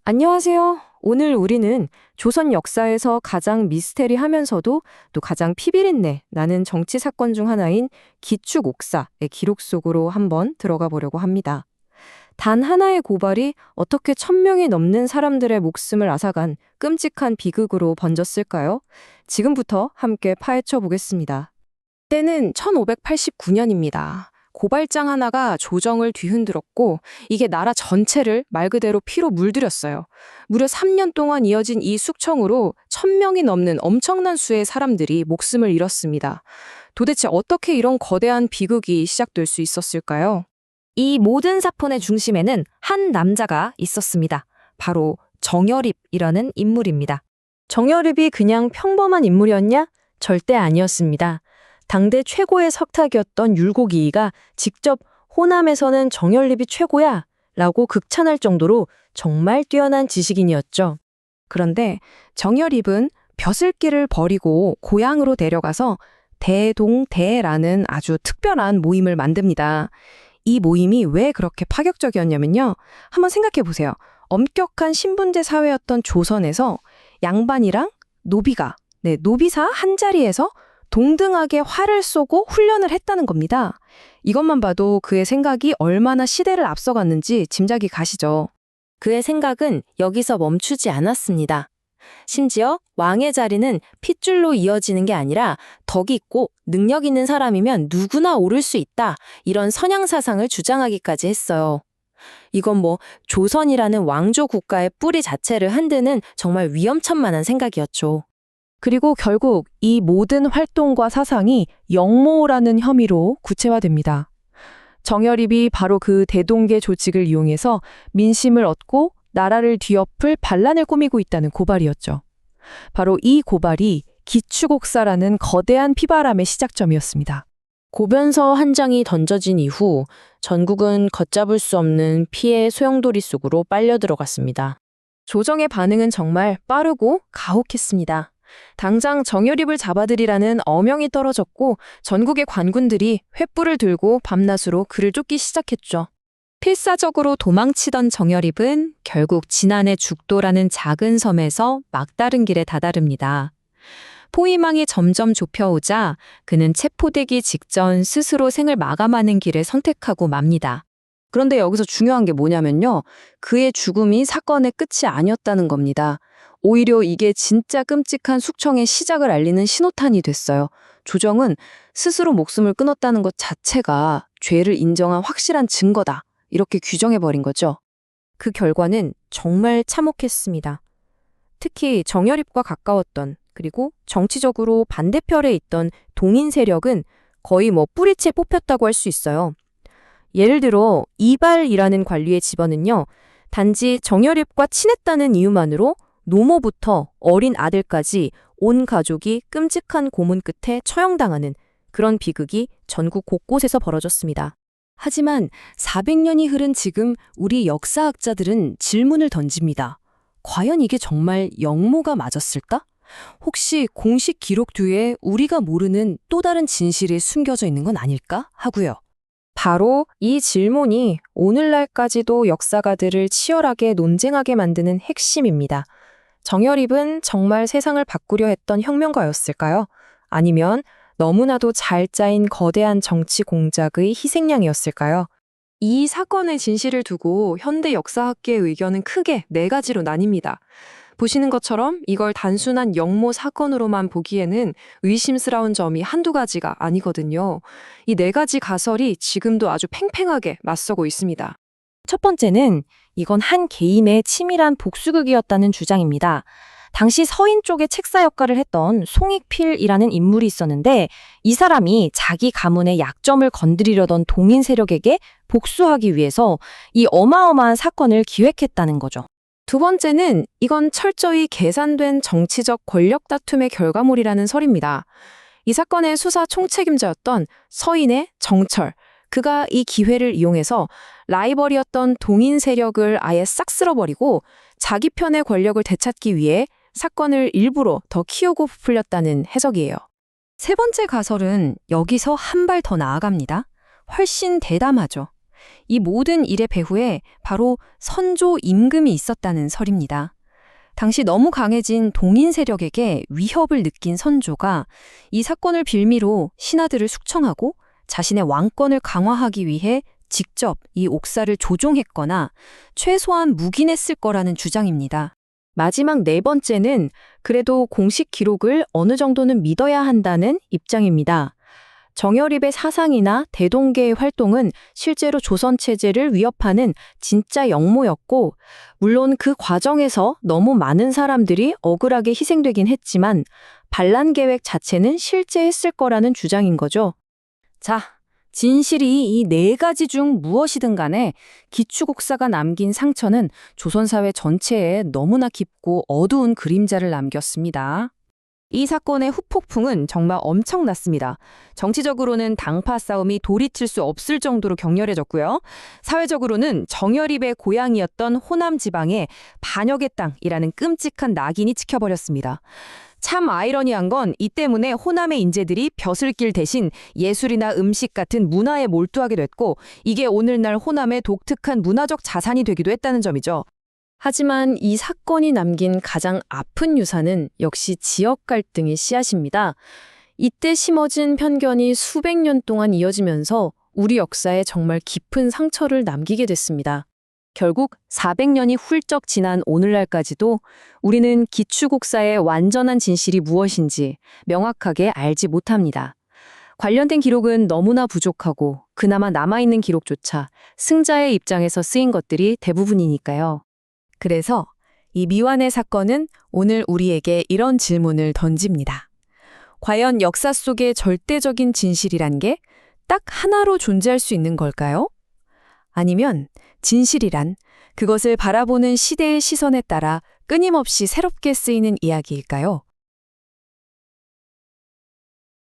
안녕하세요. 오늘 우리는 조선 역사에서 가장 미스테리하면서도 또 가장 피비린내 나는 정치 사건 중 하나인 기축옥사의 기록 속으로 한번 들어가 보려고 합니다. 단 하나의 고발이 어떻게 1,000명이 넘는 사람들의 목숨을 앗아간 끔찍한 비극으로 번졌을까요? 지금부터 함께 파헤쳐 보겠습니다. 때는 1589년입니다. 고발장 하나가 조정을 뒤흔들었고 이게 나라 전체를 말 그대로 피로 물들였어요. 무려 3년 동안 이어진 이 숙청으로 1,000명이 넘는 엄청난 수의 사람들이 목숨을 잃었습니다. 도대체 어떻게 이런 거대한 비극이 시작될 수 있었을까요? 이 모든 사건의 중심에는 한 남자가 있었습니다. 바로 정여립이라는 인물입니다. 정여립이 그냥 평범한 인물이었냐? 절대 아니었습니다. 당대 최고의 석탁이었던 율곡이이가 직접 호남에서는 정여립이 최고야 라고 극찬할 정도로 정말 뛰어난 지식인이었죠. 그런데 정여립은 벼슬길을 버리고 고향으로 데려가서 대동대라는 아주 특별한 모임을 만듭니다. 이 모임이 왜 그렇게 파격적이었냐면요. 한번 생각해 보세요. 엄격한 신분제 사회였던 조선에서 양반이랑 노비가, 노비사 한 자리에서 동등하게 활을 쏘고 훈련을 했다는 겁니다. 이것만 봐도 그의 생각이 얼마나 시대를 앞서갔는지 짐작이 가시죠. 그의 생각은 여기서 멈추지 않았습니다. 심지어 왕의 자리는 핏줄로 이어지는 게 아니라 덕이 있고 능력 있는 사람이면 누구나 오를 수 있다. 이런 선양 사상을 주장하기까지 했어요. 이건 조선이라는 왕조 국가의 뿌리 자체를 흔드는 정말 위험천만한 생각이었죠. 그리고 결국 이 모든 활동과 사상이 영모라는 혐의로 구체화됩니다. 정여립이 바로 그 대동계 조직을 이용해서 민심을 얻고 나라를 뒤엎을 반란을 꾸미고 있다는 고발이었죠. 바로 이 고발이 기축옥사라는 거대한 피바람의 시작점이었습니다. 고변서 한 장이 던져진 이후 전국은 걷잡을 수 없는 피해 소용돌이 속으로 빨려 들어갔습니다. 조정의 반응은 정말 빠르고 가혹했습니다. 당장 정여립을 잡아들이라는 어명이 떨어졌고 전국의 관군들이 횃불을 들고 밤낮으로 그를 쫓기 시작했죠. 필사적으로 도망치던 정여립은 결국 진안의 죽도라는 작은 섬에서 막다른 길에 다다릅니다. 포위망이 점점 좁혀오자 그는 체포되기 직전 스스로 생을 마감하는 길을 선택하고 맙니다. 그런데 여기서 중요한 게 뭐냐면요. 그의 죽음이 사건의 끝이 아니었다는 겁니다. 오히려 이게 진짜 끔찍한 숙청의 시작을 알리는 신호탄이 됐어요. 조정은 스스로 목숨을 끊었다는 것 자체가 죄를 인정한 확실한 증거다. 이렇게 규정해버린 거죠. 그 결과는 정말 참혹했습니다. 특히 정여립과 가까웠던 그리고 정치적으로 반대편에 있던 동인 세력은 거의 뿌리채 뽑혔다고 할 수 있어요. 예를 들어 이발이라는 관리의 집안은요. 단지 정여립과 친했다는 이유만으로 노모부터 어린 아들까지 온 가족이 끔찍한 고문 끝에 처형당하는 그런 비극이 전국 곳곳에서 벌어졌습니다. 하지만 400년이 흐른 지금 우리 역사학자들은 질문을 던집니다. 과연 이게 정말 영모가 맞았을까? 혹시 공식 기록 뒤에 우리가 모르는 또 다른 진실이 숨겨져 있는 건 아닐까? 하고요. 바로 이 질문이 오늘날까지도 역사가들을 치열하게 논쟁하게 만드는 핵심입니다. 정여립은 정말 세상을 바꾸려 했던 혁명가였을까요? 아니면 너무나도 잘 짜인 거대한 정치 공작의 희생양이었을까요? 이 사건의 진실을 두고 현대 역사학계의 의견은 크게 4가지로 나뉩니다. 보시는 것처럼 이걸 단순한 영모 사건으로만 보기에는 의심스러운 점이 한두 가지가 아니거든요. 이 4가지 가설이 지금도 아주 팽팽하게 맞서고 있습니다. 첫 번째는 이건 한 개인의 치밀한 복수극이었다는 주장입니다. 당시 서인 쪽의 책사 역할을 했던 송익필이라는 인물이 있었는데 이 사람이 자기 가문의 약점을 건드리려던 동인 세력에게 복수하기 위해서 이 어마어마한 사건을 기획했다는 거죠. 두 번째는 이건 철저히 계산된 정치적 권력 다툼의 결과물이라는 설입니다. 이 사건의 수사 총책임자였던 서인의 정철, 그가 이 기회를 이용해서 라이벌이었던 동인 세력을 아예 싹 쓸어버리고 자기 편의 권력을 되찾기 위해 사건을 일부러 더 키우고 부풀렸다는 해석이에요. 세 번째 가설은 여기서 한 발 더 나아갑니다. 훨씬 대담하죠. 이 모든 일의 배후에 바로 선조 임금이 있었다는 설입니다. 당시 너무 강해진 동인 세력에게 위협을 느낀 선조가 이 사건을 빌미로 신하들을 숙청하고 자신의 왕권을 강화하기 위해 직접 이 옥사를 조종했거나 최소한 묵인했을 거라는 주장입니다. 마지막 네 번째는 그래도 공식 기록을 어느 정도는 믿어야 한다는 입장입니다. 정여립의 사상이나 대동계의 활동은 실제로 조선 체제를 위협하는 진짜 역모였고, 물론 그 과정에서 너무 많은 사람들이 억울하게 희생되긴 했지만 반란 계획 자체는 실제했을 거라는 주장인 거죠. 자, 진실이 이 네 가지 중 무엇이든 간에 기축옥사가 남긴 상처는 조선사회 전체에 너무나 깊고 어두운 그림자를 남겼습니다. 이 사건의 후폭풍은 정말 엄청났습니다. 정치적으로는 당파 싸움이 돌이킬 수 없을 정도로 격렬해졌고요. 사회적으로는 정여립의 고향이었던 호남 지방에 반역의 땅이라는 끔찍한 낙인이 찍혀버렸습니다. 참 아이러니한 건 이 때문에 호남의 인재들이 벼슬길 대신 예술이나 음식 같은 문화에 몰두하게 됐고, 이게 오늘날 호남의 독특한 문화적 자산이 되기도 했다는 점이죠. 하지만 이 사건이 남긴 가장 아픈 유산은 역시 지역 갈등의 씨앗입니다. 이때 심어진 편견이 수백 년 동안 이어지면서 우리 역사에 정말 깊은 상처를 남기게 됐습니다. 결국 400년이 훌쩍 지난 오늘날까지도 우리는 기축옥사의 완전한 진실이 무엇인지 명확하게 알지 못합니다. 관련된 기록은 너무나 부족하고 그나마 남아있는 기록조차 승자의 입장에서 쓰인 것들이 대부분이니까요. 그래서 이 미완의 사건은 오늘 우리에게 이런 질문을 던집니다. 과연 역사 속의 절대적인 진실이란 게 딱 하나로 존재할 수 있는 걸까요? 아니면 진실이란 그것을 바라보는 시대의 시선에 따라 끊임없이 새롭게 쓰이는 이야기일까요?